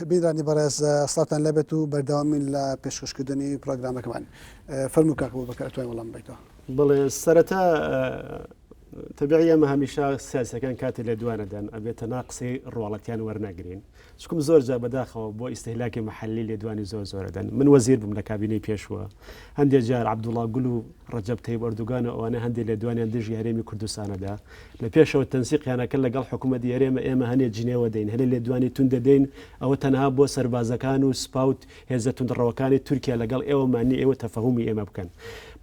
بیدرانی بەڕێز سڵاتان لەبێت و بەردەوامین لە پێشکەشکردنی پرۆگرامەکەمان فەرموو کاک بوو بەکە توانین وەڵام بێتەوە. بڵێ سەرەتا تەبیعی ئەمە هەمیشە سیاسەکان کاتی لە دوانەدەن ئەبێتە ناقسەی ڕواڵەتیان وەرنەگرین چکم زۆر جا بەداخەوە بۆ ئیستیهلاکی مەحەلی لێ دوانی زۆرەدەن من وەزیر بووم لە کابینەی پێشوە هەندێک جار عەبدوڵڵا گول و ڕەجەب تەیب ئەردوگان ئەوانە هەندێک لە دوانیان دژی هەرێمی کوردستانەدا لە پێشەوە تەنسیقیانەکە لەگەڵ حکوومەتی هەرێمە ئێمە هەنێ جنێوە دەین هەرێ لێ دوانی تون دەدەین ئەوە تەنها بۆ سەربازەکان و سپاوت هێزە توندڕەوەکانی تورکیا لەگەڵ ئێوەمانی ئێوە تەفەهومی ئێمە بکەن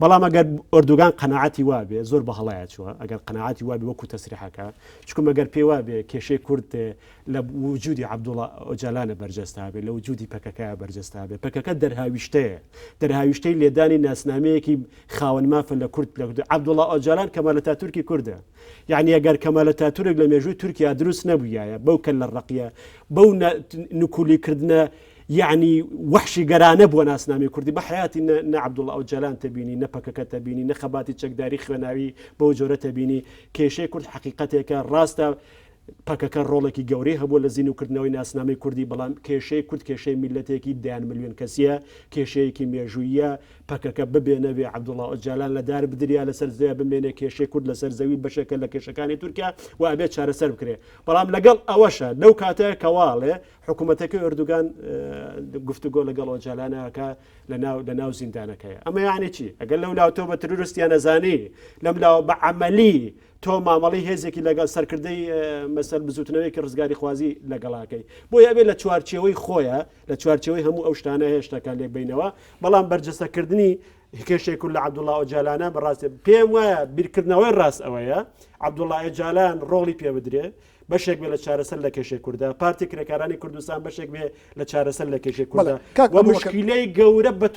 بەڵام ئەگەر ئەردوگان قەناعەتی وابێ زۆر بە هەڵەیە چووە ئەگەر قەناعەتی وابێ وەکو تەسریحەکە چکم ئەگەر پێی وابێ کێشەی کورد لە وجودی عەبدوڵڵا ئۆجالانە بەرجەستا بێ لە وجودی پەکەکەیە بەرجەستا بێ پەکەکە دەرهاویشتەیە لێدانی ناسنامەیەکی خاوەن مافە لە کورد لە عەبدوڵڵا ئۆجالان کەمال ئەتاتورکی کوردە یعنی ئەگەر کەمال ئەتاتورک لە مێژووی تورکیا دروست نەبوویایە بەو کەل لە ڕەقیە بەو نکولیکردنە يعني وحشي قرانه بو ناس نامي كردي بحياتي نا عبد الله أوجلان تبيني نا بكك تبيني نا خباتي تشكداري خواناوي بوجوره تبيني كيشي كرد حقيقتي كان راستا پەکەکە ڕۆڵێکی گەورەی هەبوو لە زین و کردنەوەی ناسنامەی کوردی بەڵام کێشەی کورد کێشەی میلەتێکی 10 ملیۆن کەسیە کێشەیەکی مێژوویە پەکەکە ببێنەوێ عەبدوڵڵا ئۆجالان لە دار بدریا لەسەر زەوی بمێنێ کێشەی کورد لەسەر زەوی بەشێکە لە کێشەکانی تورکیا و ئەبێت چارەسەر بکرێ بەڵام لەگەڵ ئەوەشە لەو کاتەیە کەواڵێ حکوومەتەکە ئەردوگان گفتوگۆ لەگەڵ ئۆجالانەکە لە ناو زیندانەکەیە ئەمە یعنی چی ئەگەر لەو لاو تۆ بە تروریستیان نەزانی لەم لاو بە عەمەلی تۆ مامەڵی هێزێکی لەگەڵ سەرکردەی مەسەر بزوتنەوەیکی ڕزگاری خوازی لەگەڵاکەی بۆ یابێت لە چوارچێوەی خۆیە لە چوارچێوەی هەموو ئەو شتانە هێشتەکان لێک بینەوە بەڵام بەرجەستەکردنی کێشەی کورد لە عەبدوڵڵا ئۆجالانە بەڕاستی پێم وایە بیرکردنەوەی ڕاست ئەوەیە عەبدوڵڵا ئۆجالان ڕۆڵی پێ بدرێ بەشێک بێ لە چارەسەر لە کێشەی کوردە پارتی کرێکارانی کوردستان بەشێک بێ لە چارەسەر لە کێشەی کوردە و مشکیلەی گەورە بە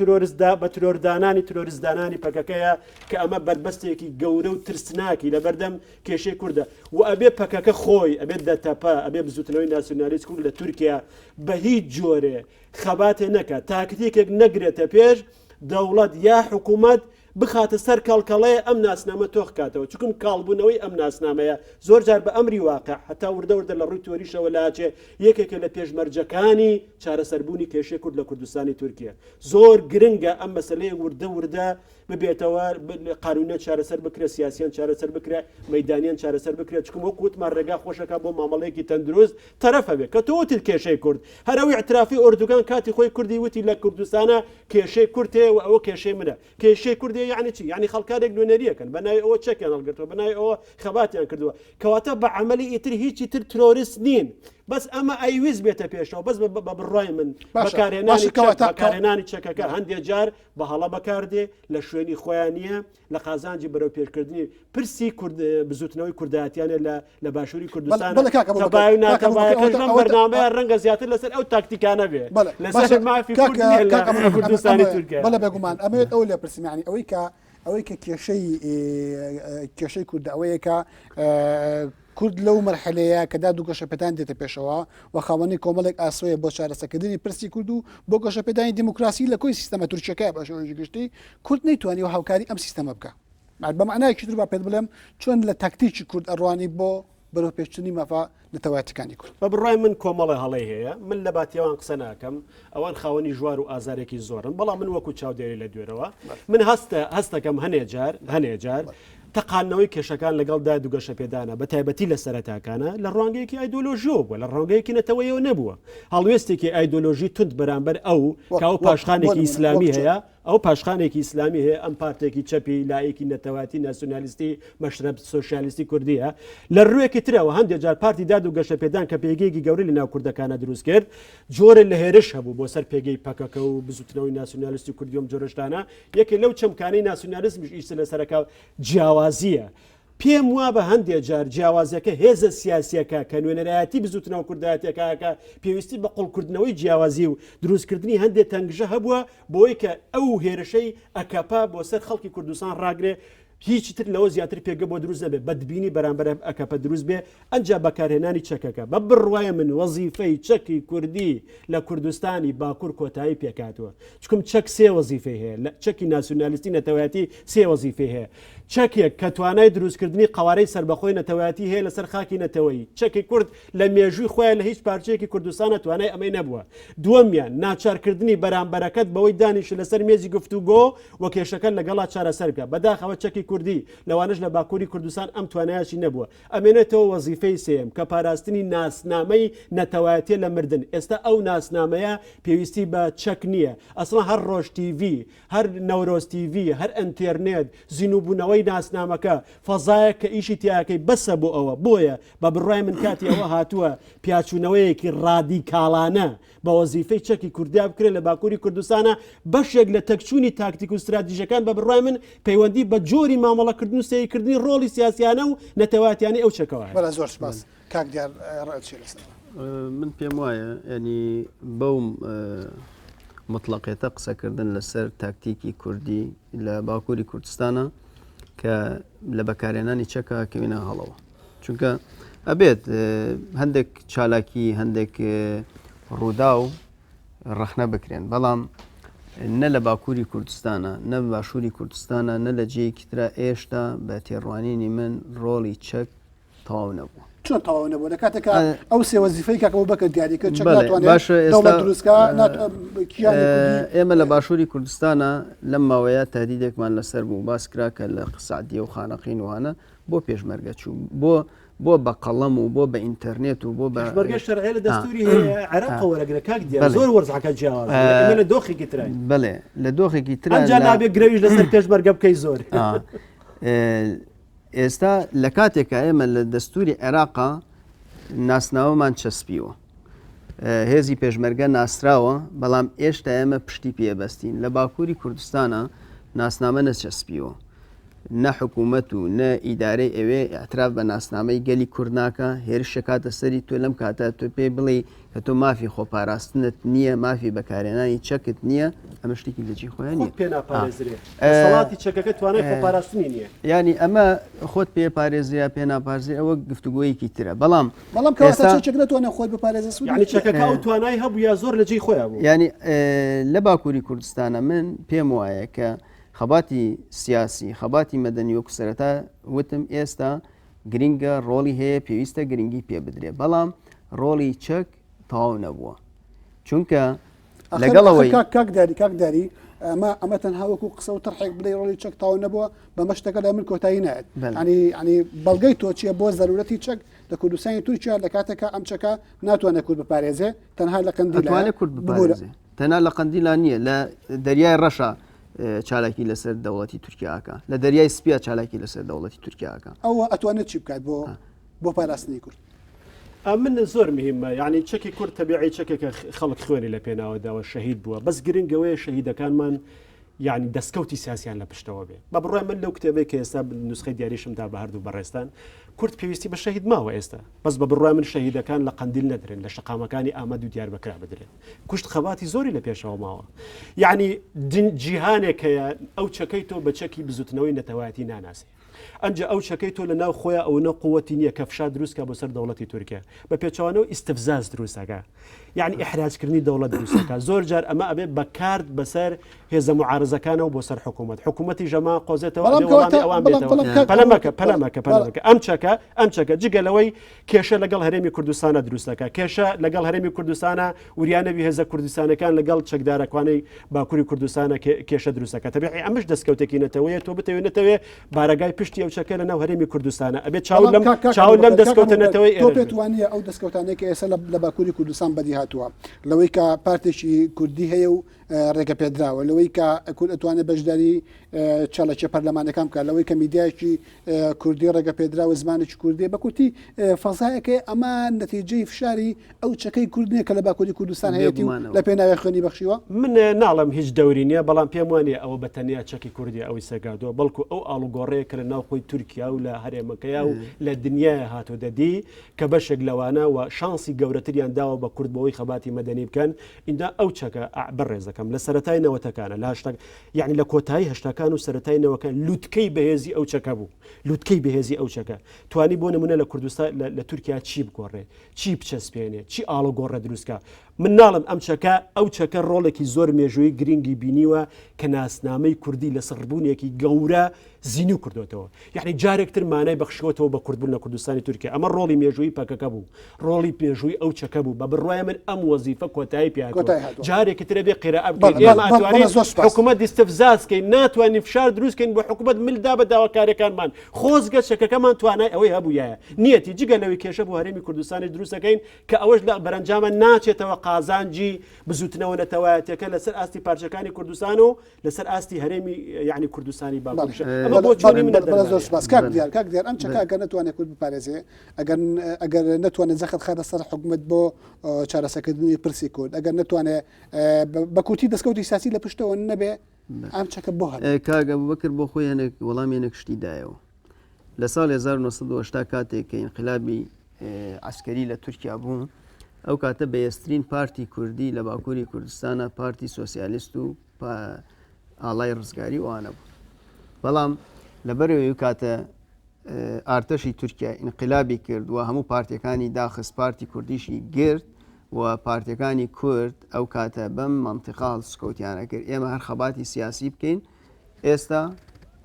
ترۆریزدانانی ترۆریزدانانی پەکەکەیە کە ئەمە بەربەستێکی گەورە و ترسناکی لە بەردەم کێشەی کوردە و ئەبێ پەکەکە خۆی ئەبێت دەتەپە ئەبێ بزوتنەوەی ناسیۆنالیست کورد لە تورکیا بە هیچ جۆرێ خەباتێ نەکە تاکتیکێک نەگرێتە پێش دەوڵەت یا حکوومەت بخاتە سەر کاڵکەڵەیە ئەم ناسنامە تۆخکاتەوە چکم کاڵبوونەوەی ئەم ناسنامەیە زۆر جار بە ئەمری واقع هەتا وردە لە ڕووی تۆریشەوە لاچێ یەکێکە لە پێشمەرجەکانی چارەسەربوونی کێشەی کورد لە کوردستانی تورکیا زۆر گرنگە ئەم مەسەلەیە وردە ببێتەوە قانونە چارەسەر بکرێ سیاسیان چارەسەر بکرێ مەیدانیان چارەسەر بکرێت چکم وەک وتمان ڕێگا خۆشەکە بۆ مامەڵەیەکی تەندروست تەرەفە بێت کە تۆوتل کێشەی کورد هەرەوەی اعترافی ئۆردوگان کاتی خۆی کوردی وتی لە کوردستانە کێشەی کورتێ و ئەوە کێشەی منە کێشەی کوردی یعنی چی یعنی خەڵکارێک نوێنەریەکەن بەنای ئەوە چەکیان هەڵگرتووە بەنای ئەوە خەباتیان کردووە کەواتە بە عەمەلی ئیتر هیچی تر ترۆریست نین بەس ئەمە ئەیویست بێتە پێشەوە بەس بە بڕای من بەکارهێنانی چەکەکە هەندێک جار بە هەڵە بەکاردێ لە شوێنی خۆیان نییە لە قازانجی بەرەو پێشکردنی پرسی بزوتنەوەی کوردایەتیانە لە باشووری کوردستان تەبای و ناتەبایەکەش لەم بەرنامەیە ڕەنگە زیاتر لەسەر ئەو تاکتیکانە بێ لەسەر مافی کوردستانی تورکیا بەڵێ بێگومان ئەمەوێت ئەو لێ پرسیمانی ئەوەی کە کێشەی کورد ئەوەیە کە کورد لەو مەرحلەیە کەدا دوو گەشەپێدان دێتە پێشەوە و خاوەنی کۆمەڵێک ئاسۆیە بۆ چارەسەکردنی پرسی کورد و بۆ گەشەپێدانی دیموکراسی لە کۆی سیستەمە تورکیەکە بەشەوەی گشتی کورد نەیتوانی و هاوکاری ئەم سیستەمە بکە بە معنایەکی تر با پێت بڵێم چۆن لە تاکتیکی کورد ئەڕوانی بۆ بەرەو پێشچنی مەفا نەتەوایەتەکانی کورد بە بڕای من کۆمەڵی هەڵەی هەیە من لە باتیەوان قسە ناکەم ئەوان خاوەنی ژوار و ئازارێکی زۆرن بەڵام من وەکو چاودێری لە دوێرەوە من هەستەکەم هەنێ جار تەقانەوەی کێشەکان لەگەڵدا دووگەشە پێدانە بە تایبەتی لە سەرەتاکانە لە ڕوانگەیەکی ئایدۆلۆژیۆ بووە لە ڕوانگەیەکی نەتەوەیەوە نەبووە هەڵوێستێکی ئایدۆلۆژی تند بەرامبەر ئەو کاو پاشخانێکی ئیسلامی هەیە ئەو پاشخانێکی ئیسلامی هەیە ئەم پارتێکی چەپی لایەکی نەتەواتی ناسیۆنالیستی مەشرەب سۆشیالیستی کوردیە لە ڕوویەکی ترەوە هەندێک جار پارتی داد و گەشە پێدان کە پێگەیەکی گەوری لە ناو کوردەکانە دروست کرد جۆرە لە هێرش هەبوو بۆ سەر پێگەی پەکەکە و بزوتنەوەی ناسیۆنالیستی کوردیۆم جۆرەشتانە یەکێک لەو چەمکانەی ناسیۆنالیزمش ئیشتە لەسەرەکە جیاوازیە پێم وا بە هەندێک جار جیاوازیەکە هێزە سیاسیەکە کە نوێنەرایەتی بزوتنەوە کوردایەتەکەکە پێویستی بە قوڵکردنەوەی جیاوازی و دروستکردنی هەندێک تەنگژە هەبووە بۆی کە ئەو هێرشەی ئەکەپا بۆ سەر خەڵکی کوردستان ڕاگرێ هیچ تر لەوە زیاتر پێگە بۆ دروست نەبێت بەدبینی بەرامبەر ئەکەپە دروست بێ ئەنجا بەکارهێنانی چەکەکە بە بڕواایە من وەزیفەی چەکی کوردی لە کوردستانی باکوور کۆتایی پێکاتوە چکم چەک سێ وەزیفەی هەیە لە چەکی ناسیۆنالیستی نەتەوایەتی سێ وەزیفەی هەیە چەکێک کە توانای دروستکردنی قوارەی سربەخۆی نەتەوایەتی هەیە لەسەر خاکی نەتەوەی چەکی کورد لە مێژووی خۆیان لە هیچ پارچەیەکی کوردستانە توانای ئەمەی نەبووە دووەمیان ناچارکردنی بەرامبەرەکەت بەوەی دانیش لەسەر مێزی گفتوگۆ و کێشەکە لەگەڵا چارەسەرکە بەداخەوە چەکی کوردی لەوانش لە باکووری کوردستان ئەم توانایشی نەبووە ئەمێنێتەوە وەزیفەی سێم کە پاراستنی ناسنامەی نەتەوایەتیە لە مردن ئێستا ئەو ناسنامەیە پێویستی بە چەک نییە ئەسڵا هەر ڕۆژ تیV هەر نەورۆز تیV هەر ئەنتێرنێت زیینوبوونەوەی ناسنامەکە فەزایە کە ئیشی تیاکەی بەسە بۆ ئەوە بۆیە بە بڕای من کاتی ئەوە هاتووە پیاچوونەوەیەکی ڕادیکاڵانە بە وەزیفەی چەکی کوردیا بکرێت لە باکووری کوردستانە بەشێک لە تەکچوونی تاکتیک و استراتیژەکان بە بڕای من پەیوەندی بە جۆری مامەڵەکردن و سەیرکردنی ڕۆڵی سیاسیانە و نەتەواتیانی ئەو چەکەوە بەڵە زۆر سپاس کاک دیار ڕێچی لەسەر من پێم وایە ینی بەو مطلقێتە قسەکردن لەسەر تاکتیکی کوردی لە باکووری کوردستانە کە لە بەکارێنانی چەکە کەوینە هەڵەوە چونکە ئەبێت هەندێک چالاکی هەندێک ڕوودا و ڕەخنە بکرێن بەڵام نە لە باکووری کوردستانە نە باشووری کوردستانە نە لە جێیەکی ترە ئێشتا بە تێڕوانینی من ڕۆڵی چەک تەواو نەبووە چۆن تەواو نەبوو لە کاتێکە ئەو سێ وەزیفەی کاکەەوە بکە دیاریکە چەک باشە ئێستا دروستکە ئێمە لە باشووری کوردستانە لەم ماوەیە تهدیدێکمان لەسەر بوو باس کرا کە لە قسەعدیە و خانەقین وانە بۆ پێشمەرگە چوو بۆ بە قەڵەم و بۆ بە ئینتەرنێت و بۆ بەرگە شەرعی لە دەستوری عێراق وەرەگرە کاک دیار زۆر وەرزەکە جیاواز لە دۆخێکی ترای بڵێ لە دۆخێکی تر ئەنجا نابێت گرەویش لەسەر پێشمەرگە بکەی زۆر ئێستا لە کاتێکە ئێمە لە دەستوری عێراقا ناسناوەمان چەسپیوە هێزی پێشمەرگە ناسراوە بەڵام ئێشتا ئێمە پشتی پێبەستین لە باکووری کوردستانە ناسنامە نەچەسپیوە نە حکوومەت و نە ئیدارەی ئەوێ ئەتراف بە ناسنامەی گەلی کوردناکە هێرشە کاتە سەری تۆ لەم کاتە تۆ پێی بڵێ کە تۆ مافی خۆپاراستنت نییە مافی بەکارێنانی چەکت نییە ئەمە شتێکی لەجی خۆیان نیە پێ ناپارێزرێت دەسەڵاتی چەکەکە توانای خۆپاراستنی نییە ینی ئەمە خۆت پێ پارێزریا پێ ناپارێزی ئەوە گفتوگۆیەکی ترە بەڵام چەک ناتوانێت خۆت بپارێزە ینی چەکەکە ئەو توانای هەبوو یا زۆر لەجێی خۆیان بوو ینی لە باکووری کوردستانە من پێم وایە کە خەباتی سیاسی خەباتی مەدەنی وەکو سەرەتا وتم ئێستا گرنگە ڕۆڵی هەیە پێویستە گرنگی پێ بدرێ بەڵام ڕۆڵی چەک تەواو نەبووە چونکە لەگەڵەوەی کاک داری ئەمە تەنها وەکو قسە و تەرحێک بڵێ ڕۆڵی چەک تەواو نەبووە بەمە شتەکە لە من کۆتایی نایەت ینی بەڵگەی تۆ چیە بۆ زەرورەتی چەک لە کوردستانی تورکیا لە کاتێکە ئەم چەکە ناتوانێت کورد بپارێزێ تەنها لە قەندیل کورد بپارێزێ تەنها لە قەندیلان نییە لە دەریای ڕەشە چالاکی لەسەر دەوڵەتی تورکیاکە لە دەریای سپیا چالاکی لەسەر دەوڵەتی تورکیاکە ئەوە ئەتوانێت چی بکات بۆ پاراستنی کورد من زۆر مهمە یعنی چەکی کورد تەبیعی چەکێکە خەڵک خوێنی لە پێناوەداوە شەهید بووە بەس گرنگەوەی شەهیدەکانمان یعنی دەستکەوتی سیاسیان لە پشتەوە بێ بە بڕای من لەو کتێبێک کە ئێستا نوسخەی دیاریشمدا بە هەردوو بەڕێستان کورد پێویستی بە شەهید ماوە ئێستا بەس بە بڕای من شەهیدەکان لە قەندیل نەدرێن لە شەقامەکانی ئامەد و دیار بەکرا بدرێن کوشت خەباتی زۆری لە پێشەوە ماوە یعنی جیهانێک هەیە ئەو چەکەی تۆ بە چەکی بزوتنەوەی نەتەوایەتی ناناسێ ئەنجا ئەو چەکەی تۆ لە ناو خۆیان ئەو نەقوەتی نییە کە فشار دروستکە بۆ سەر دەوڵەتی تورکیا بە پێچوانەوە ئیستفزاز دروستەکە یعنی ئیحراجکردنی دەوڵەت دروستەکە زۆر جار ئەمە ئەبێ بەکارد بەسەر هێزە معارزەکانەوە بۆ سەر حکوومەتی ژەما قۆزێتەوە وڵامی ئەوان بێتەوە پەلەمەکە ئەم چەکە جگەلەوەی کێشە لەگەڵ هەرێمی کوردستانە دروستەکە کێشە لەگەڵ هەرێمی کوردستانە وریانەوی هێزە کوردستانەکان لەگەڵ چەکدارەکوانەی باکووری کوردستانە کێشە دروستەکە تەبیعی ئەمەش دەستکەوتێکی نەتەوەیە تۆ بتەوێت بارەگای پشتی ئەو چەکە لە ناو هەرێمی کوردستانە ئەبێ چاو لەم دەستکەوتە نەتەوەی تۆ پێتوانیە ئەو دەستکەوتانەی کە ئێستا لە باکووری کوردستان بەدی هاتووە لەوەی کە پارتێکی کوردی هەیە و ڕێگە پێدراوە لەوەی کە کورد ئەتوانێت بەشداری چاڵەکێ پەرلەمانەکان بکات لەوەی کە میدیایکی کوردی ڕێگە پێدراوە زمانێکی کوردی بە کورتی فەزایەکە ئەمە نەتیجەی فشاری ئەو چەکەی کوردنیە کە لە باکووری کوردستان هەیەی لە پێناوی خوێنی بەخشیوە من ناڵم هیچ دەوری نییە بەڵام پێم وانە ئەوە بەتەنیا چەکی کوردی ئەوی سەگادووە بەڵکو ئەو ئاڵوگۆڕەیە کە لە ناو خۆی تورکیا و لە هەرێمەکەیا و لە دنیای هاتۆ دەدی کە بەشێک لەوانە و شانسی گەورەتریان داوە بە کوردبەوەی خەباتی مەدەنی بکەن ئیندا ئەو چەکە بەڕێزەکەم دەکەم لە سەرەتای نەوەتەکانە یعنی لە کۆتایی هەشتاکان و سەرەتای نەوەکان لوتکەی بەهێزی ئەو چەکە بوو لوتکەی بەهێزی ئەو چەکە توانی بۆ نمونە لە کوردستان لە تورکیا چی بگۆڕێ چی بچەسپێنێ چی ئاڵە گۆڕە دروستکە من ناڵم ئەم چەکە ئەو چەکە ڕۆڵێکی زۆر مێژووی گرنگی بینیوە کە ناسنامەی کوردی لە سڕبوونێکی گەورە زیینی و کردوتەوە یعنی جارێکتر مانای بەخشەوەەوە بە کوردبوون لە کوردستانی تورکیا ئەمە ڕۆڵی مێژووی پەکەکە بوو ڕۆڵی پێژووی ئەو چەکە بوو بە بڕواایە من ئەم وەزیفە کۆتایی پیاکۆ جارێکترە بێ قیرە حکوومەت دیستەفزاسکەی ناتوانین فشار دروستکەین بۆ حکوومەت ملدا بە داواکارەکانمان خۆزگە چەکەکەمان توانای ئەوەی هەبوویە نیەتی جگە لەوەی کێشە بۆ هەرێمی کوردستانی دروستەکەین کە ئەوەش لە بەرەنجامە ناچێتەوە قازانجی بزوتنەوە نەتەوایەتەکە لەسەر ئاستی پارچەکانی کوردستان و لەسەر ئاستی هەرێمی یعنی کوردستانی باش ئەمە بۆ کاک دیار ئەم چەکە ئەگەر نتوانێت کورد بپارێزێ ئەگەر نتوانێت زەخت خاتە سەر حکوومەت بۆ چارەسەکردنی پرسی کورد ئەگەر نتوانێت بە کوتی دەستکەوتی سیاسی لە پشتەوە نەبێ ئەم چەکە بۆ کاگە بکر بۆ خۆی هەنێک وەڵامێنێک شتیدایەوە لە ساڵ 1970 کاتێک کە ئینقلابی عسکەری لە تورکیا بوو ئەو کاتە بەهێزترین پارتی کوردی لە باکووری کوردستانە پارتی سۆسیالیست و ئاڵای ڕزگاری وانە بوو بەڵام لەبەرەوەی کاتە ئارتەشی تورکیا ئینقلابی کرد و هەموو پارتیەکانی داخست پارتی کوردیشی گرت و پارتیەکانی کورد ئەو کاتە بەم مەنتیقا هەڵسکەوتیانە کرد ئێمە هەر خەباتی سیاسی بکەین ئێستا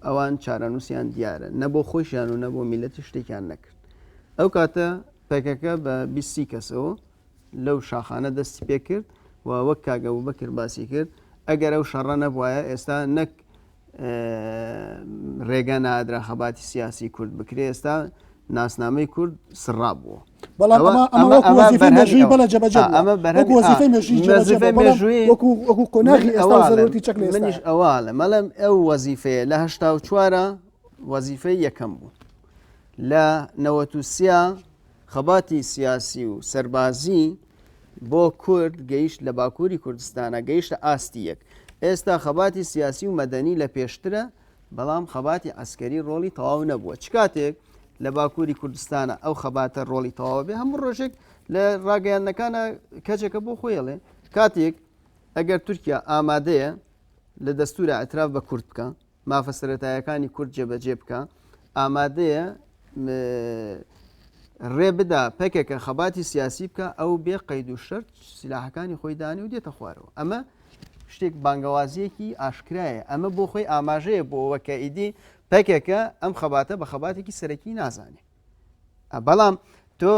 ئەوان چارەنووسیان دیارە نەبۆ خۆشیان و نەبۆ میلەتی شتێکیان نەکرد ئەو کاتە پەکەکە بە 20 کەسەوە لەو شاخانە دەستی پێ کرد و وەک کاگە و بەکر باسی کرد ئەگەر ئەو شەڕە نەبوایە ئێستا نەک ڕێگە نادرا خەباتی سیاسی کورد بکرێ ئێستا ناسنامەی کورد سڕا بووە بەڵام وەکو قۆناغی منیش ئەوواڵە مەڵم ئەو وەزیفەیە لە 84 وەزیفەی یەکەم بوو لە 93 خەباتی سیاسی و سەربازی بۆ کورد گەیشت لە باکووری کوردستانە گەیشتە ئاستی یەک ئێستا خەباتی سیاسی و مەدەنی لە پێشترە بەڵام خەباتی عسکەری ڕۆڵی تەواو نەبووە چ کاتێک لە باکووری کوردستانە ئەو خەباتە ڕۆڵی تەواو بێ هەموو ڕۆژێک لە ڕاگەیاندنەکانە کەچێکە بۆ خۆیڵێ کاتێک ئەگەر تورکیا ئامادەیە لە دەستورە ئەتراف بە کورد بکە مافە سەرەتایەکانی کورد جێبەجێ بکە ئامادەیە ڕێ بدا پەکێکە خەباتی سیاسی بکە ئەو بێ قەید و شەرت سلاحەکانی خۆی دانی و دێتە خوارەوە ئەمە شتێک بانگەوازیەکی ئاشکرایە ئەمە بۆ خۆی ئاماژەیە بۆ وەکە ئیدی پەکێکە ئەم خەباتە بە خەباتێکی سەرەکی نازانێ بەڵام تۆ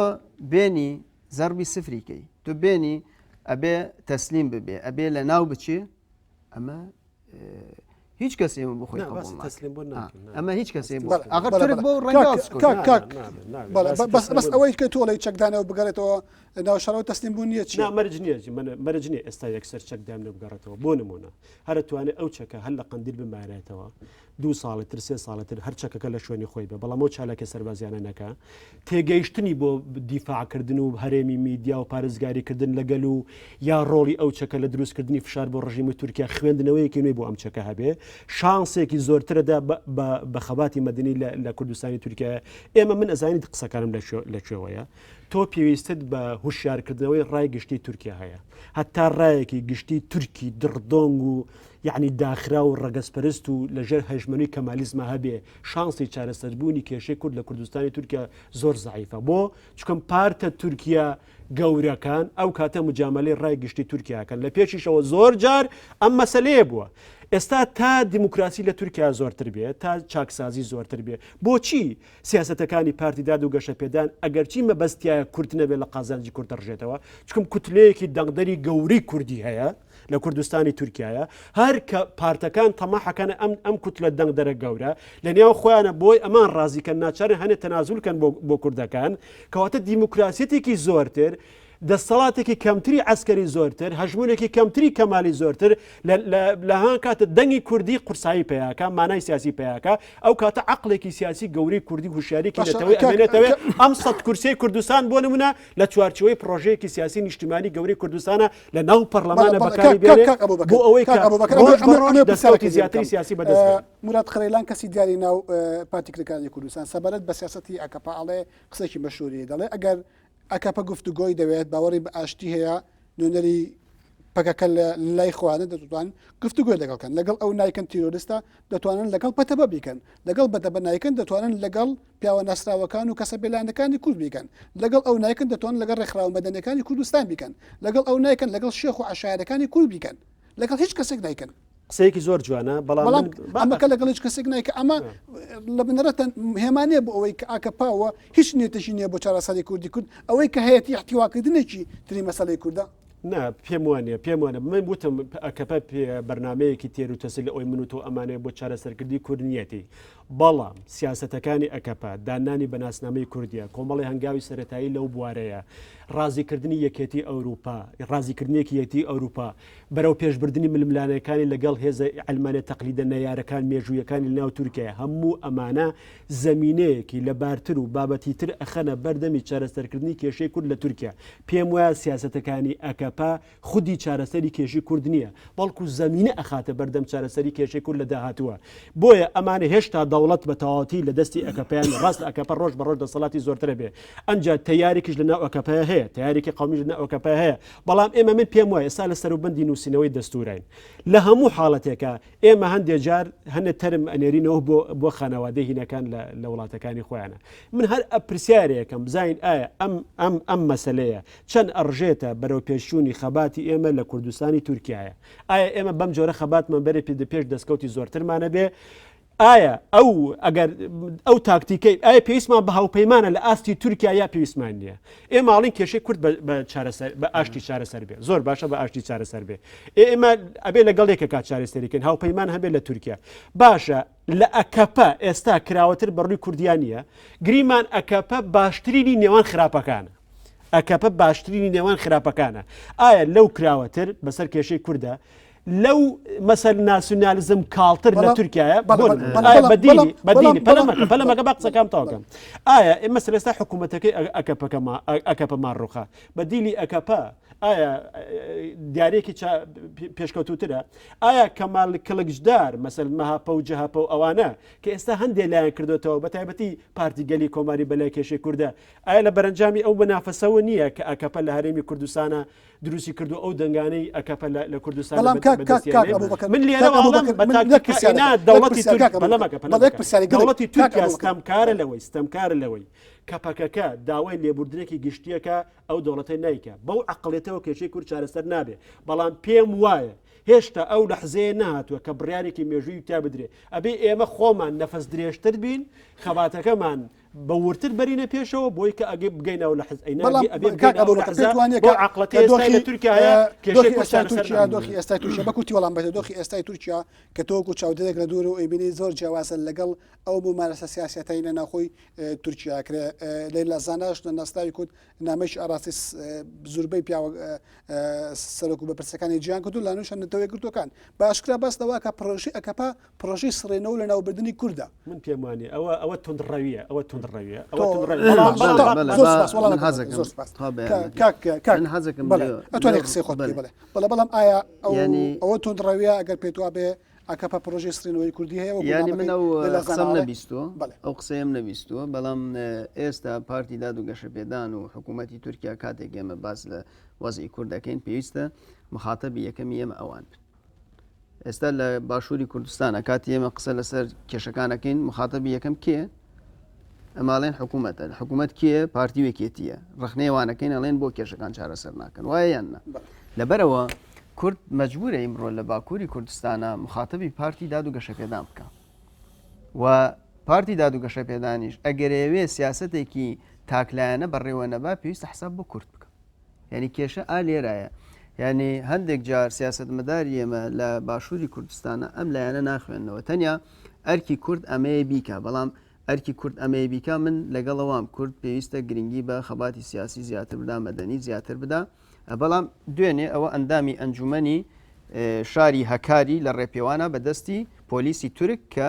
بێنی زەربی سفریکەی تۆ بێنی ئەبێ تەسلیم ببێ ئەبێ لە ناو بچێ ئەمە هیچ کەسێ بۆ خۆی ئەمە هیچ کەسێ ئەگەر تورک بۆ بەس ئەوەی کە تۆ لەی چەکدانەوە بگەڕێتەوە ناو شەڕەوە تەسلیم بوون نییە چی مەرج نییە مەرج نییە ئێستا یەکسەر چەکدان بگەڕێتەوە بۆ نمونە هەرە توانێت ئەو چەکە هەر لە قندیل بمارێتەوە 2 ساڵتر 3 ساڵتر هەر چەکەکە لە شوێنی خۆی بە بەڵام ئەو چالەکە سەربازیانە نەکە تێگەیشتنی بۆ دیفاعکردن و هەرێمی میدیا و پارێزگاریکردن لەگەل و یا ڕۆڵی ئەو چەکە لە دروستکردنی فشار بۆ ڕژیمی تورکیا خوێندنەوەیەکی نوێی بۆ ئەم چەکە هەبێ شانسێکی زۆرترەدا بە خەباتی مەدنی لە کوردستانی تورکیا ئێمە من ئەزانیت قسەکانم لەکوێوەیە تۆ پێویستت بە هوشیارکردنەوەی ڕای گشتی تورکیا هەیە هەتا ڕایەکی گشتی تورکی دڕدۆنگ و یعنی داخرا و ڕەگەسپەرست و لەژێر هەژمەنی کەمالیزمە هەبێ شانسی چارەسەربوونی کێشەی کورد لە کوردستانی تورکیا زۆر زعیفە بۆ چکەم پارتە تورکیا گەورەکان ئەو کاتە مجاملەی ڕای گشتی تورکیاکەن لە پێشیشەوە زۆر جار ئەم مەسەلەیە بووە ئێستا تا دیموکراسی لە تورکیا زۆرتر بێت تا چاکسازی زۆرتر بێ بۆچی سیاسەتەکانی پارتی داد و گەشە پێدان ئەگەرچی مەبەستیایە کورد نەبێت لە قازانجی کورد دەڕژێتەوە چکم کوتلەیەکی دەنگدەری گەورەی کوردی هەیە لە کوردستانی تورکایە هەر کە پارتەکان تەماحەکەن ئەم کوتلە دەنگدەرە گەورە لە نێو خۆیانە بۆی ئەمان ڕازیکەن ناچارن هەنێ تەنازولکەن بۆ کوردەکان کەواتە دیموکراسیەتێکی زۆرتر دەسەڵاتێکی کەمتری عسکەری زۆرتر هەژمونێکی کەمتری کەمالی زۆرتر لە هەان کاتە دەنگی کوردی قورسایی پێیاکە مانای سیاسی پێیاکە ئەو کاتە عقلێکی سیاسی گەوری کوردی هوشیارێکی دەتەوەی ئەمێنێتەوە ئەم 100 کورسیی کوردستان بۆ نمونە لە چوارچەوەی پرۆژەیەکی سیاسی نیشتیمانی گەوری کوردستانە لە ناو پەرلەمانە بەکاری بێنێت بۆ ئەوەی دەستکەوتی زیاتری سیاسی بەدەست مراد خەرێلان کەسی دیاری ناو پارتیکەکانی کوردستان سەبارەت بە سیاسەتی ئەکەپا ئەڵێ قسێکی مەشهوری دەڵێ ئەگەر ئەکەپە گفتوگۆی دەوێت باوەڕی بە ئاشتی هەیە نوێنەری پەکەکە لای خواانە دەتوانن گفتوگوێ لەگەڵکەن لەگەڵ ئەو نایکن تیرۆریستە دەتوانن لەگەڵ پەتەبە بیکەن لەگەڵ بەتەبە نایکن دەتوانن لەگەڵ پیاوە ناسراوەکان و کەسە بێلانەکانی کورد بیکەن لەگەڵ ئەو نایکن دەتوانن لەگەڵ ڕێکخراوە مەدەنیەکانی کوردستان بیکەن لەگەڵ ئەو نایکن لەگەڵ شێخ و عەشایەرەکانی کورد بیکەن لەگەڵ هیچ کەسێک نایکن قسەیەکی زۆر جوانە بەڵام ئەمەکە لەگەڵ هیچ کەسێک نایکە ئەمە لە بنەرەتەن هێمانەیە بۆ ئەوەی کە ئاکەپاوە هیچ نێتەشی نییە بۆ چارەسەری کوردی کورد ئەوەی کە هەیەی احتیواکردنێکی تری مەسەلەی کووردە نا پێم وانە من وتم ئەکەپە بەرنمەیەکی تێر و تەسل لە ئەوی من و تۆ ئەمانەیە بۆ چارەسەرکردی کوردنیەتی بەڵام سیاسەتەکانی ئەکەپە دانانی بەناسنامەی کوردیە کۆمەڵی هەنگاوی سەرەتایی لەو بوارەیە ڕازیکردنی یەکێتی ئەوروپا ڕازیکردنیەکی یەکێتی ئەوروپا بەرەو پێشبردننی ململانەکانی لەگەڵ هێزە ئەلمانە تەقلیدە نەیارەکان مێژوویەکانی لەناو تورکیا هەموو ئەمانە زەمینەیەکی لە بارتر و بابەتی تر ئەخەنە بەردەمی چارەسەرکردنی کێشەی کورد لە تورکیا پێم وایە سیاسەتەکانی ئەکەپا خودی چارەسەری کێشی کورد نییە بەڵکو زەمینە ئەخاتە بەردەم چارەسەری کێشەی کورد لە داهاتووە بۆیە ئەمانە هێشتا دەوڵەت بە تەواوەتی لە دەستی ئەکەپیان ڕاست ئەکەپە ڕۆژ بە ڕۆژ دەسەڵاتی زۆرترە بێ ئەنجا تەیارێکیش لە ناو ئەکەپەیە هەیە تیارێکی قومیش لە ناو ئەکەپە هەیە بەڵام ئێمە من پێم وایە ئێستا لە سەروبەندی نووسینەوەی دەستوورین لە هەموو حاڵەتێکە ئێمە هەندێک جار هەنە تەرم ئەنێرینەوە بۆ خانەوادەی هینەکان لە وڵاتەکانی خۆیانە من هەر ئەپرسیارێکم بزین ئایا ئەم مەسلەیە چەند ئەڕژێتە بەرەو پێشچوونی خەباتی ئێمە لە کوردستانی تورکایە ئایا ئێمە بەم جۆرە خەباتمان بەرە پێش دەستکەوتی زۆرترمانە بێ ئایا ئەگەر ئەو تاکتیکەی ئایا پێویستمان بە هاوپەیمانە لە ئاستی تورکیا یا پێویستمان نییە ئێماڵین کێشەی کورد بە ئاشتی چارەسەر بێ زۆر باشە بە ئاشتی چارەسەر بێ ئێمە ئەبێ لەگەڵێکە کا چارەسەریکەن هاوپەیمان هەبێت لە تورکیا باشە لە ئەکەپە ئێستا کراوەتر بەڕووی کوردیانە گریمان ئەکەپە باشترینی نێوان خراپەکانە ئەکەپە باشترینی نێوان خراپەکانە ئایا لەو کراوەتر بەسەر کێشەی کووردە لەو مەسەل ناسیۆنالیزم کاڵتر لە تورکایە بەدیلی با قسەکەم تاوکەم ئایا ئێمە سەرێستا حکوومەتەکەی ئەکەپەمان ڕوخە بەدیلی ئەکەپە ئایا دیارێکی پێشکەوتوترە ئایا کەمال کڵکشدار مەسەل مەهاپە و جەهاپە و ئەوانە کە ئێستا هەندێک لایەن کردوێتەوە بە تایبەتی پارتی گەلی کۆماری بەلای کێشەی کووردە ئایا لە بەرەنجامی ئەو بەنافەسەوە نییە کە ئەکەپە لە هەرێمی کوردستانە دروستی کردو ئەو دەنگانەی ئەکەپە لە کوردستان من لێرە دەوڵەتی تورکیا ستەمکارە لەوەی کەپەکەکە داوای لێبوردنێکی گشتیەکە ئەو دەوڵەتەی نایکە بەو عقلێتەوە کێشەی کورد چارەسەر نابێ بەڵام پێم وایە هێشتا ئەو لەحزەیە نهاتووە کە بڕیارێکی مێژووی تا بدرێ ئەبێ ئێمە خۆمان نەفەس درێژتر بین خەباتەکەمان بەورتر بەرینە پێشەوە بۆی کە ئەگە بگەینەوە لە دۆخی ئێستا تورکیا بەکوتی وەڵام بێت دۆخی ئێستای تورکیا کە تۆکو چاودێک لە دوور و ئەیبینی زۆر جیاوازە لەگەڵ ئەو بوومارەسە سیاسەتەی لە ناوخۆی تورکیاکرێ لە زاناش لە ناستاوی کووت نامەش ئاراسی زوربەی پیاوە سەرۆک و بەپرسەکانی جیان کردو لانوشە نەتەوەی کردوەکان باشکرا باستەوە کە پرۆژی ئەکەپە پرۆژەی سڕێنەوە لە ناوبردننی کووردە من پێم وانێ ئەوە تونڕەویە ئەوە ئەتوانێت قسەی خۆت بەڵام ئایا ئەوە تونڕەویە ئەگەر پێتوا بێ ئەکەپە پرۆژەی سڕێنەوەی کوردی هەیە ینی من قسەم نەبیستوە ئەو قسەیەم نەبیستووە بەڵام ئێستا پارتی داد و گەشەپێدان و حکوومەتی تورکیا کاتێک ئێمە باس لە وەزعی کوردەکەین پێویستە مخاتەبی یەکەمی ئێمە ئەوان ئێستا لە باشووری کوردستانە کاتی ئێمە قسە لەسەر کێشەکانەکەین مخاتەبی یەکەم کێ ئەماڵێن حکوومەتە حکوومەت کێ پارتی وێکێتیە ڕخنەیەوانەکەین ئەڵێن بۆ کێشەکان چارەسەر ناکەن وایە یاننا لەبەرەوە کورد مەجبورە ئیمڕۆ لە باکووری کوردستانە مخاتەبی پارتی داد و گەشەپێدان بکە و پارتی داد و گەشەپێدانیش ئەگەرەوێ سیاسەتێکی تاکلایەنە بەڕێوە نەبا پێویستە حساب بۆ کورد بکە یعنی کێشە ئالێرایە یعنی هەندێک جار سیاسەتمەداری ئێمە لە باشووری کوردستانە ئەم لایەنە ناخوێنەوە تەنیا ئەرکی کورد ئەمەیە بیکە بەڵام ئەرکی کورد ئەمەیە بیکە من لەگەڵەوەم کورد پێویستە گرنگی بە خەباتی سیاسی زیاتر بدا مەدەنی زیاتر بدا بەڵام دوێنێ ئەوە ئەندامی ئەنجومەنی شاری هەکاری لە ڕێپێوانە بەدەستی پۆلیسی تورک کە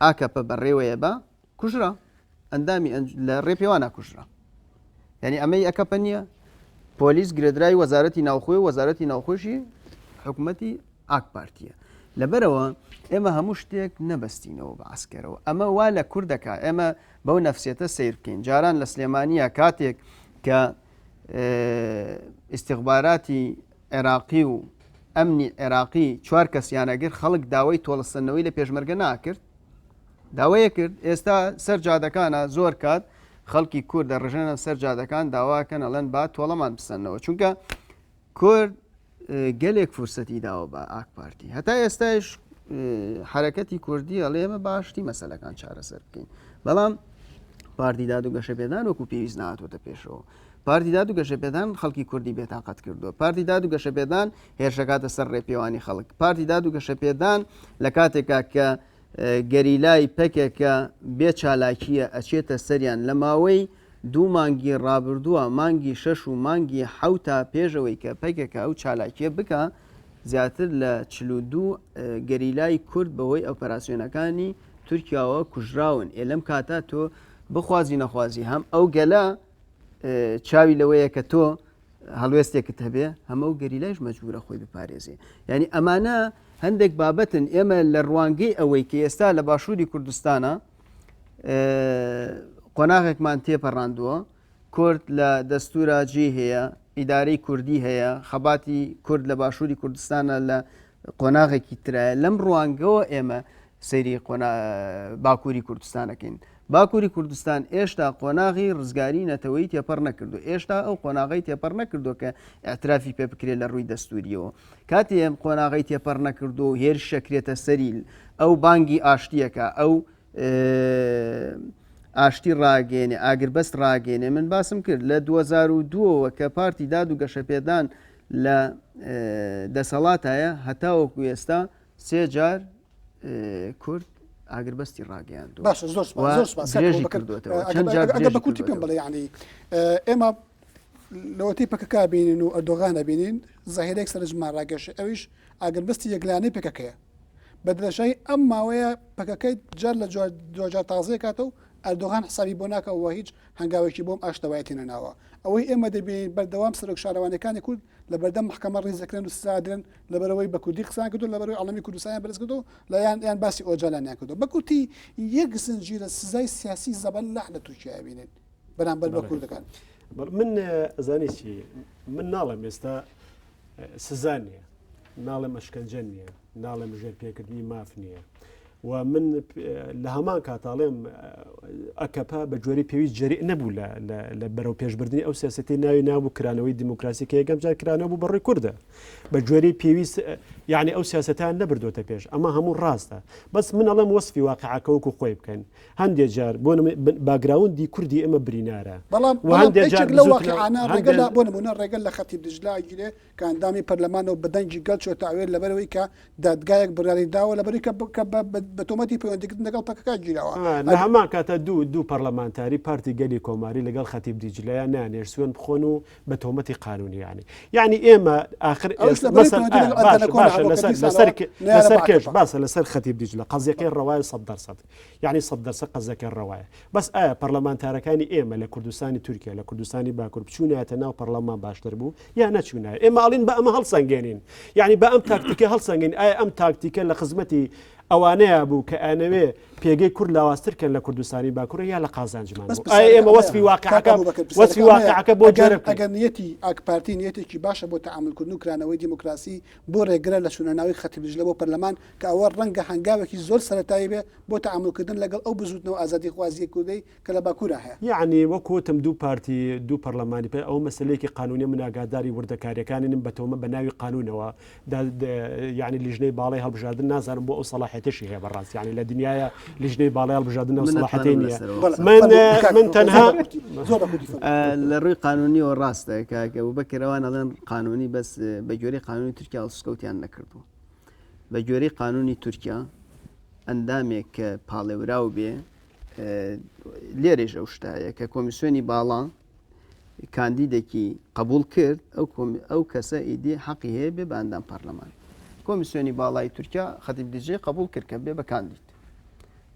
ئاکەپە بەڕێوەیە بە کوژرا ئەندامی لە ڕێپێوانە کوژرا یعنی ئەمەی ئەکەپە نییە پۆلیس گرێدرای وەزارەتی ناوخۆی وەزارەتی ناوخۆشی حکوومەتی ئاک پارتیە لەبەرەوە ئێمە هەموو شتێک نەبەستینەوە بە عسکەرەوە ئەمە وا لە کوردەکە ئێمە بەو نەفسێتە سیر بکەین جاران لە سلێمانیە کاتێک کە ئیستیخباراتی عێراقی و ئەمنی عێراقی 4 کەسیانەگر خەڵک داوای تۆڵەسەنەوەی لە پێشمەرگە ناکرد داوایە کرد ئێستا سەر جادەکانە زۆر کات خەڵکی کورد لە ڕژێنە سەر جادەکان داواکەن ئەڵەن با تۆڵەمان بسەنەوە چونکە کورد گەلێک فرسەتی داوە بە ئاک پارتی هەتا ئێستاش حرەکەتی کوردی ئەڵێ ئێمە باشتی مەسەلەکان چارەسەر بکەین بەڵام پارتی داد و گەشەپێدان وەکو پێویست نهاتوۆتە پێشەوە پارتی داد و گەشەپێدان خەڵکی کوردی بێتاقەت کردووە پارتی داد و گەشەپێدان هێرشەکاتە سەر ڕێپێوانی خەڵک پارتی داد و گەشەپێدان لە کاتێکا کە گەریلای پەکێکە بێ چالاکیە ئەچێتە سەریان لە ماوەی 2 مانگی ڕابردووە مانگی 6 و مانگی 7 تا پێشەوەی کە پەکێکە ئەو چالاکیە بکە زیاتر لە 42 گەریلای کورد بەوەی ئۆپەراسیۆنەکانی تورکیاوە کوژراون لەم کاتە تۆ بخوازی نەخوازی هەم ئەو گەلە چاوی لەوەیە کە تۆ هەڵوێستێکت هەبێ هەمە و گەریلایش مەجبورە خۆی بپارێزێ یعنی ئەمانە هەندێک بابەتن ئێمە لە ڕوانگەی ئەوەی کە ئێستا لە باشووری کوردستانە قۆناغێکمان تێپەڕاندووە کورد لە دەستورە جێ هەیە ئیدارەی کوردی هەیە خەباتی کورد لە باشووری کوردستانە لە قۆناغێکی ترایە لەم ڕوانگەوە ئێمە سەیری باکووری کوردستانەکەین باکووری کوردستان ئێشتا قۆناغی ڕزگاری نەتەوەی تێپەڕ نەکردو ئێشتا ئەو قۆناغی تێپەڕ نەکردو کە ئاعترافی پێ بکرێت لە ڕووی دەستوریەوە کاتی ئێم قۆناغی تێپەڕ نەکردو و هێرش شەکرێتە سەریل ئەو بانگی ئاشتیەکە ئەو ئاشتی ڕاگەێنێ ئاگربەست ڕاگەێنێ من باسم کرد لە 2002ەوە کە پارتی داد و گەشەپێدان لە دەسەڵاتایە هەتاوەکو ئێستا 3 جار کورد ئاگربەستی ڕاگەیاندووە باش زۆر بەکوتی پێم بڵێ ینی ئێمە لەوەتی پەکەکە بینین و ئەردۆغانە بینین زەهێرێک سەرنجمان ڕاگەشە ئەویش ئاگربەستی یەکلانەی پێکەکەیە بە درێژایی ئەم ماوەیە پەکەکەی جار لە جۆجار تازەیە کاتە و ئەردۆغان حسابی بۆ ناکەوە هیچ هەنگاوێکی بۆم ئاشتەوایەتی نەناوە ئەوەی ئێمە دەبین بەردەوام سەرۆک شارەوانەکانی کورد لە بەردەم محکەمە ڕێزەکرێن و سادرن لەبەرەوەی بە کوردی قسان کردو لەبەرەوەی عەڵەمی کوردستان بەرز کردو لە یان باسی ئۆجالانیان کردو بە کورتی یەک زنجیرە سزای سیاسی زەبەلەح لە تورکیا بینێن بەرامبەر بە کوردەکان من زانی چی من ناڵم ئێستا سزا نییە ناڵێ مەشکەنجە نییە ناڵێ ژێر پێکردنی ماف نییە و من لە هەمان کاتاڵێم ئەکەپا بە جۆری پێویست جەری نەبوو لە بەرەو پێشبردننی ئەو سیاسەتی ناوی نابوو کرانەوەی دیموکراسی کە یەکەم جار کرانەوە بوو بەڕێی کووردە بە جۆری پێویست یعنی ئەو سیاسەتیان نەبردوتە پێش ئەمە هەموو ڕاستە بەس من ئەڵێم وەسفی واقعەکەوەکو خۆی بکەن هەندێک جار بۆ باگراوندی کوردی ئەمە برینارە بۆ نمونە ڕێگەل لە خەتیب دژلاگیرێ کە ئەندامی پەرلەمانەوە بەدەنگی گەڵ چۆ تاوێر لەبەرەوەی کە دادگایەک بڕیاری داوە لەبەری کە بە تۆمەتی پەیوەندیگرتن لەگەڵ پەکەکە گیرەوە لە هەمان کاتە دوو پەرلەمانتاری پارتی گەلی کۆماری لەگەڵ خەتیب دیجلەیە نانێر سوێن بخۆن و بە تۆمەتی قانونی یعنی ئێمە آخر لەسەر کێش باسە لەسەر خەتیب دیجلە قەزیەکەی ڕەوایە 100% یعنی 100% قەزەکەی ڕەوایە بەس ئایا پەرلەمانتارەکانی ئێمە لە کوردستانی تورکیا لە کوردستانی باکوور بچوونایەتە ناو پەرلەمان باشتر بوو یا نەچوونایە ئێمە ئاڵین بە ئەمە هەڵسەنگێنین یعنی بە ئەم تاکتیکە هەڵسەنگین ئایا ئەم تاکتیکە لە خزمەتی ئەوانەیە بوو کە ئەنەوێ پێگەی کورد لاوااسترکەن لە کوردستانی باکوورە یا لە قازانجمان ئێمە وەسفی واقعەکە بۆ ئەگەرنیەتی ئاکپارتی نیەتێکی باشە بۆ تەعاملکردن و کرانەوەی دیموکراسی بۆ ڕێگرە لە شوونەناوی خەتیبدژلە بۆ پەرلەمان کە ئەوە ڕەنگە هەنگاوێکی زۆر سەرەتایی بێ بۆ تەعاملکردن لەگەڵ ئەو بزوتنەوە ئازادی خوازیە کوردی کە لە باکوورە هەیە یعنی وەکوتم دوو پارتی دوو پەرلەمانی پێ ئەو مەسلەیەکی قانونی مناگاداری وردەکاریەکانن بەتەومە بە ناوی قانونەوە یعنی لیژنەی باڵی هەڵبژاردن نازانم بۆ ئەو سەلاحێتیشی هەیە بەڕاست یعنی لە دنیاە لیژنەی باڵی هەڵبژاردن و سەلاحەتی نییە من تەنها لە ڕووی قانونیەوە ڕاستە کاکە و بەکەرەوە نەڵێن قانونی بەس بە گوێرەی قانونی تورکیا هەڵسوکەوتیان نەکردو بە گوێرەی قانونی تورکیا ئەندامێک کە پاڵێوراو بێ لێرێژ ئەو شتایە کە کۆمیسیۆنی باڵا کاندیدێکی قبول کرد ئەو کەسە ئیدی حەقی هەیە بێ بە ئەندام پەرلەمان کۆمیسیۆنی باڵای تورکیا خەتیب دیجێ قبول کرد کە بێ بە کاندید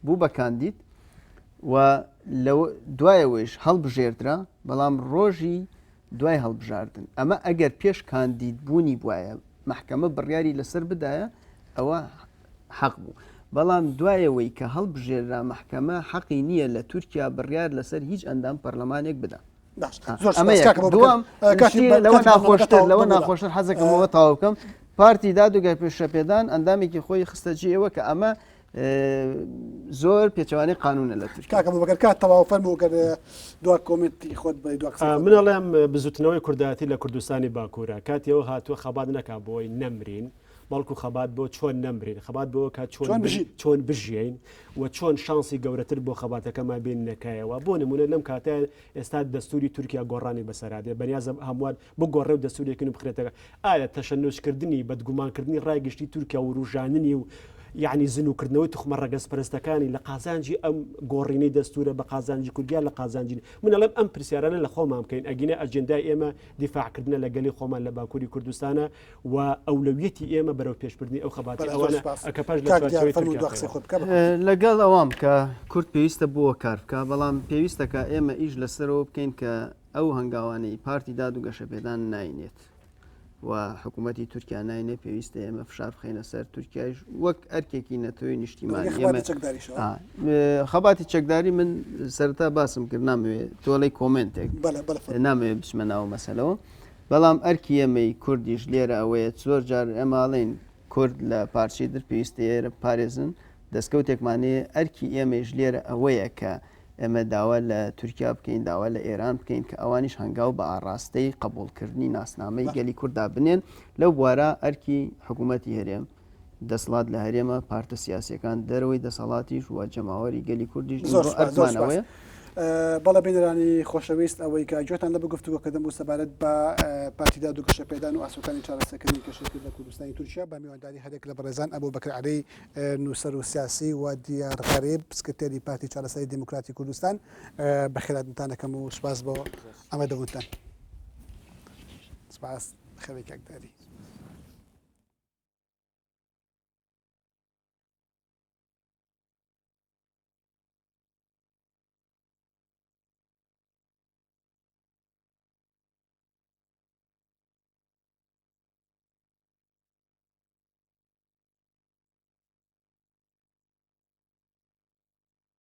بوو بە کاندید و دوایەوەش هەڵبژێردرا بەڵام ڕۆژی دوای هەڵبژاردن ئەمە ئەگەر پێش کاندید بوونی بواە محکەمە بڕیاری لەسەر بدایە ئەوە حەق بوو بەڵام دوایەوەی کە هەڵبژێرا محکەمە حەقی نییە لە تورکیا بڕیار لەسەر هیچ ئەندام پەرلەمانێک بدە لەوە ناخۆشتر حەزەکەمەوە تاوا بکەم پارتی دادوگای پێشەپێدان ئەندامێکی خۆی خستەجیەوە کە ئەمە زۆر پێچوانی قانونە لە تورکیا. کاکە بەکەر کات تەواو فەرموو کە دوا کۆمنتی خۆت بە دوا قسە من ئەڵێم بزوتنەوەی کوردایەتی لە کوردستانی باکوورە کاتیەوە هاتووە خەبات نەکا بۆی نەمرین بەڵکو خەبات بۆ چۆن نەمرین خەبات بۆ کات چۆن بژین و چۆن شانسی گەورەتر بۆ خەباتەکەمان بین نەکایەوە بۆ نمونە لەم کاتە ئێستا دەستوری تورکیا گۆڕانی بەسەرادێ بەنیازم هەمووان بگۆڕێ و دەستورێکن و بخرێتەکە ئایا تەشەنوشکردنی بەدگومانکردنی ڕایگەشتی تورکیا و ڕوژاننی و یعنی زنوکردنەوەی توخمە ڕەگەز پەرستەکانی لە قازانجی ئەم گۆڕینەی دەستورە بە قازانجی کوردیا لە قازانجی من ئەڵێم ئەم پرسیارانە لە خۆمان بکەین ئەگینە ئەجندای ئێمە دیفاعکردنە لە گەلی خۆمان لە باکووری کوردستانە و ئەولەویەتی ئێمە بەرەو پێشبردننی ئەو خەباتی ئەوانە ئەکە پاش لەگەڵ ئەوام کە کورد پێویستە بووە کار بکە بەڵام پێویستەکە ئێمە ئیش لەسەرەوە بکەین کە ئەو هەنگاوانەی پارتی داد و گەشەپێدان ناینێت و حکوومەتی تورکیا ناینێ پێویستە ئێمە فشار بخەینە سەر تورکیاش وەک ئەرکێکی نەتەوەی نیشتیمانی خەباتی چەکداری من سەرتا باسم کرد نامەوێت تۆڵی کۆمنتێک نامەوێت بچمە ناو مەسەلەوە بەڵام ئەرکی ئێمەی کوردیش لێرە ئەوەیە زۆر جار ئێماڵین کورد لە پارچی در پێویستە ئێرە پارێزن دەستکەوتێکمانەیە ئەرکی ئێمەش لێرە ئەوەیە کە ئێمە داوا لە تورکیا بکەین داوا لە ئێران بکەین کە ئەوانیش هەنگاو بە ئاڕاستەی قبولکردنی ناسنامەی گەلی کووردا بنێن لەو بوارە ئەرکی حکوومەتی هەرێم دەسەڵات لە هەرێمە پارتە سیاسیەکان دەرەوەی دەسەڵاتیش و جەماوەری گەلی کوردیش ئەرزانەوەیە. بەڵە بینرانی خۆشەویست ئەوەی کە جوێتان لە بگفتووە کە دەم بوو سەبارەت بە پارتیدا دوو گەشەپێدان و ئاسوکانی چارەسەرکردنی کەشێکی لە کوردستانی تورکیا بە میوانداری هەرێک لە بەڕێزان ئەبوو بەکر عەلی نووسەر و سیاسی و دیار غەریب سکرتێری پارتی چارەسەری دیموکراتی کوردستان بەخێراتتان دەکەم و سوپاس بۆ ئەمە دەبوونتان. سوپاس خەوی کاکداری.